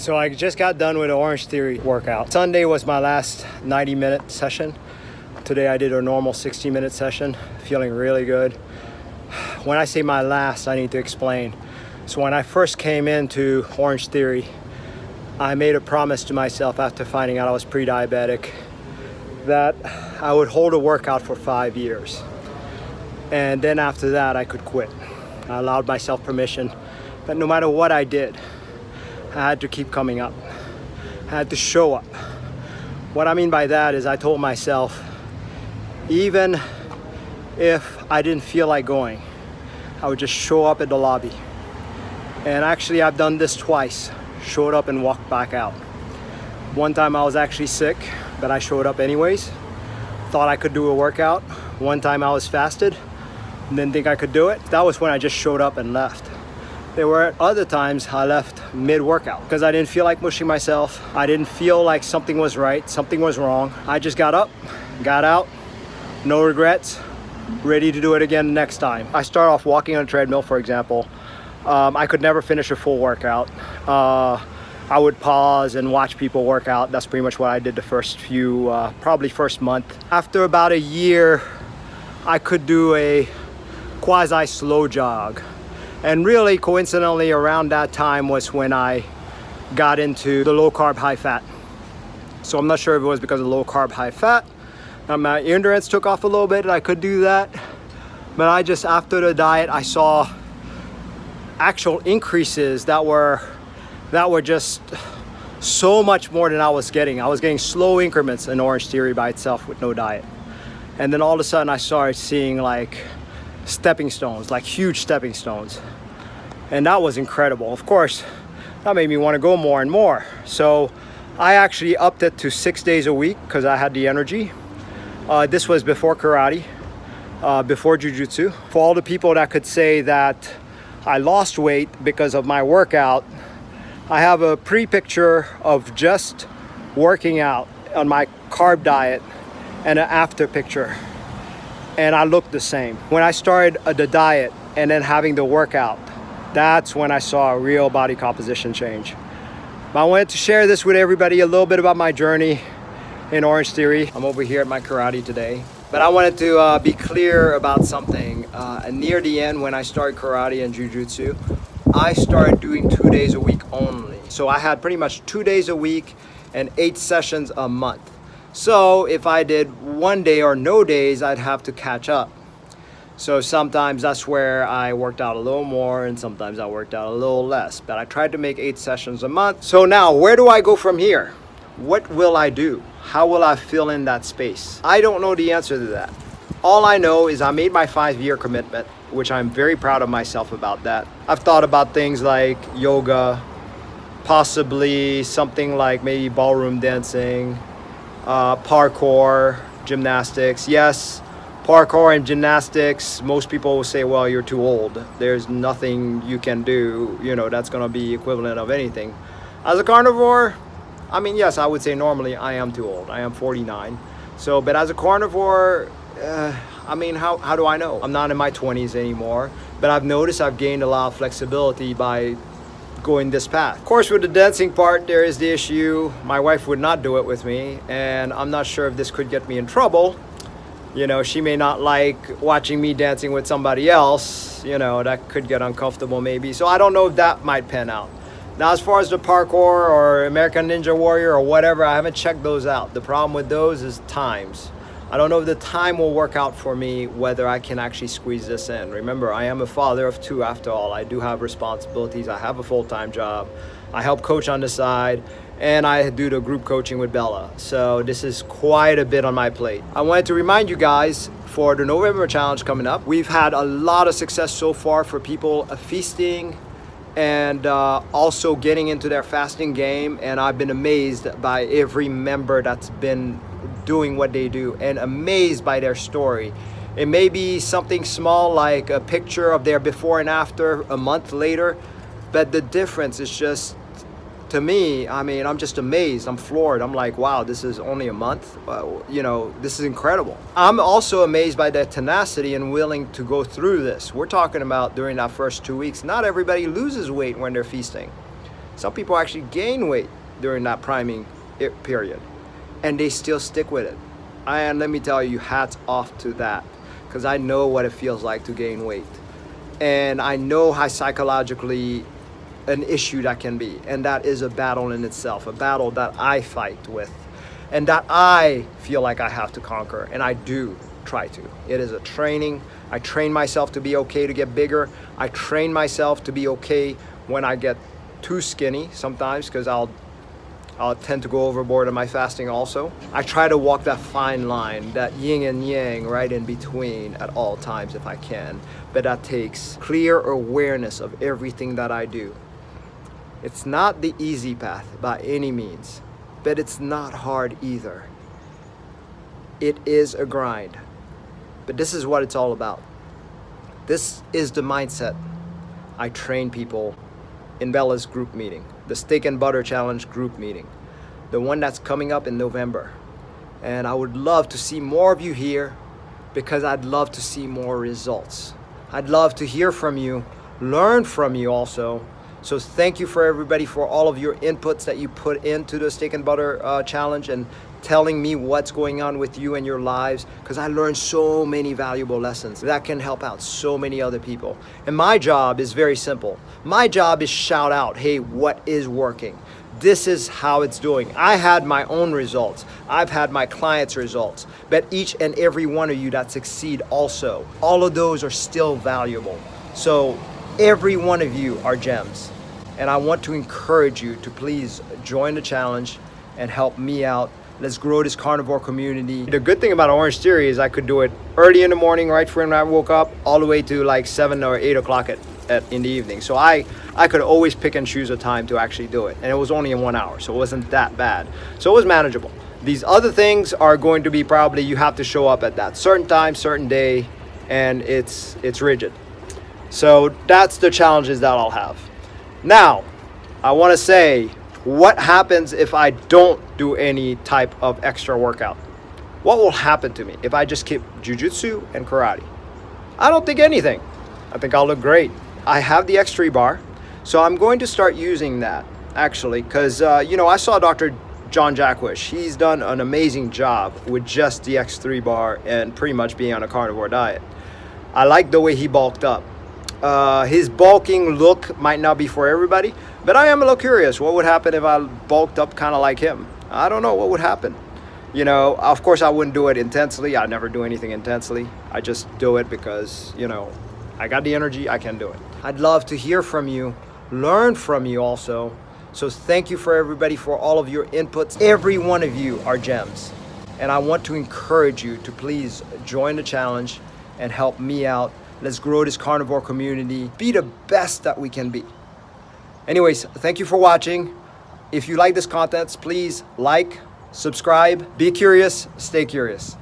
So I just got done with the Orange Theory workout. Sunday was my last 90-minute session. Today I did a normal 60-minute session, feeling really good. When I say my last, I need to explain. So when I first came into Orange Theory, I made a promise to myself after finding out I was pre-diabetic that I would hold a workout for 5 years. And then after that, I could quit. I allowed myself permission that no matter what I did, I had to keep coming up. I had to show up. What I mean by that is I told myself, even if I didn't feel like going, I would just show up at the lobby. And actually I've done this twice, showed up and walked back out. One time I was actually sick, but I showed up anyways. Thought I could do a workout. One time I was fasted, and didn't think I could do it. That was when I just showed up and left. There were other times I left mid-workout because I didn't feel like pushing myself. I didn't feel like something was right, something was wrong. I just got up, got out, no regrets, ready to do it again next time. I start off walking on a treadmill, for example. I could never finish a full workout. I would pause and watch people work out. That's pretty much what I did the first few, probably first month. After about a year, I could do a quasi slow jog. And really, coincidentally, around that time was when I got into the low carb, high fat. So I'm not sure if it was because of low carb, high fat. My endurance took off a little bit, I could do that. But I just, after the diet, I saw actual increases that were just so much more than I was getting. I was getting slow increments in Orange Theory by itself with no diet. And then all of a sudden I started seeing like stepping stones, like huge stepping stones. And that was incredible. Of course, that made me want to go more and more. So I actually upped it to 6 days a week because I had the energy. This was before karate, before jiu-jitsu. For all the people that could say that I lost weight because of my workout, I have a pre-picture of just working out on my carb diet and an after picture. And I looked the same. When I started the diet and then having the workout, that's when I saw a real body composition change. But I wanted to share this with everybody, a little bit about my journey in Orange Theory. I'm over here at my karate today. But I wanted to be clear about something. Near the end, when I started karate and jiu-jitsu, I started doing 2 days a week only. So I had pretty much 2 days a week and 8 sessions a month. So if I did 1 day or no days, I'd have to catch up. So sometimes that's where I worked out a little more and sometimes I worked out a little less. But I tried to make 8 sessions a month. So now, where do I go from here? What will I do? How will I fill in that space? I don't know the answer to that. All I know is I made my 5-year commitment, which I'm very proud of myself about that. I've thought about things like yoga, possibly something like maybe ballroom dancing, parkour, gymnastics. Yes, parkour and gymnastics, most people will say, well, you're too old. There's nothing you can do, that's gonna be equivalent of anything. As a carnivore, I mean, yes, I would say normally I am too old. I am 49. So, but as a carnivore, I mean, how do I know? I'm not in my 20s anymore, but I've noticed I've gained a lot of flexibility by going this path. Of course, with the dancing part, there is the issue. My wife would not do it with me, and I'm not sure if this could get me in trouble. She may not like watching me dancing with somebody else. That could get uncomfortable maybe. So I don't know if that might pan out. Now, as far as the parkour or American Ninja Warrior or whatever, I haven't checked those out. The problem with those is times. I don't know if the time will work out for me, whether I can actually squeeze this in. Remember, I am a father of 2 after all. I do have responsibilities. I have a full-time job. I help coach on the side, and I do the group coaching with Bella. So this is quite a bit on my plate. I wanted to remind you guys for the November challenge coming up. We've had a lot of success so far for people feasting and also getting into their fasting game. And I've been amazed by every member that's been doing what they do and amazed by their story. It may be something small like a picture of their before and after a month later, but the difference is just, to me, I mean, I'm just amazed. I'm floored. I'm like, wow, this is only a month. This is incredible. I'm also amazed by their tenacity and willing to go through this. We're talking about during that first 2 weeks, not everybody loses weight when they're feasting. Some people actually gain weight during that priming period, and they still stick with it. And let me tell you, hats off to that, because I know what it feels like to gain weight. And I know how psychologically an issue that can be. And that is a battle in itself, a battle that I fight with and that I feel like I have to conquer. And I do try to. It is a training. I train myself to be okay to get bigger. I train myself to be okay when I get too skinny sometimes, because I'll tend to go overboard in my fasting also. I try to walk that fine line, that yin and yang right in between at all times if I can. But that takes clear awareness of everything that I do. It's not the easy path by any means, but it's not hard either. It is a grind. But this is what it's all about. This is the mindset I train people in Bella's group meeting, the Steak and Butter Challenge group meeting, the one that's coming up in November. And I would love to see more of you here, because I'd love to see more results. I'd love to hear from you, learn from you also. So thank you for everybody for all of your inputs that you put into the Steak and Butter Challenge, and telling me what's going on with you and your lives, because I learned so many valuable lessons that can help out so many other people. And my job is very simple. My job is shout out, hey, what is working? This is how it's doing. I had my own results. I've had my clients' results. But each and every one of you that succeed also, all of those are still valuable. So every one of you are gems. And I want to encourage you to please join the challenge and help me out. Let's grow this carnivore community. The good thing about Orange Theory is I could do it early in the morning, right when I woke up, all the way to like 7 or 8 o'clock in the evening. So I could always pick and choose a time to actually do it. And it was only in 1 hour, so it wasn't that bad. So it was manageable. These other things are going to be probably you have to show up at that certain time, certain day, and it's rigid. So that's the challenges that I'll have. Now, I want to say, what happens if I don't do any type of extra workout? What will happen to me if I just keep jiu-jitsu and karate? I don't think anything. I think I'll look great. I have the X3 bar, so I'm going to start using that actually, because I saw Dr. John Jackwish. He's done an amazing job with just the X3 bar and pretty much being on a carnivore diet. I like the way he bulked up. His bulking look might not be for everybody, but I am a little curious. What would happen if I bulked up kind of like him? I don't know what would happen. Of course I wouldn't do it intensely. I never do anything intensely. I just do it because, I got the energy, I can do it. I'd love to hear from you, learn from you also. So thank you for everybody for all of your inputs. Every one of you are gems. And I want to encourage you to please join the challenge and help me out. Let's grow this carnivore community, be the best that we can be. Anyways, thank you for watching. If you like this content, please like, subscribe, be curious, stay curious.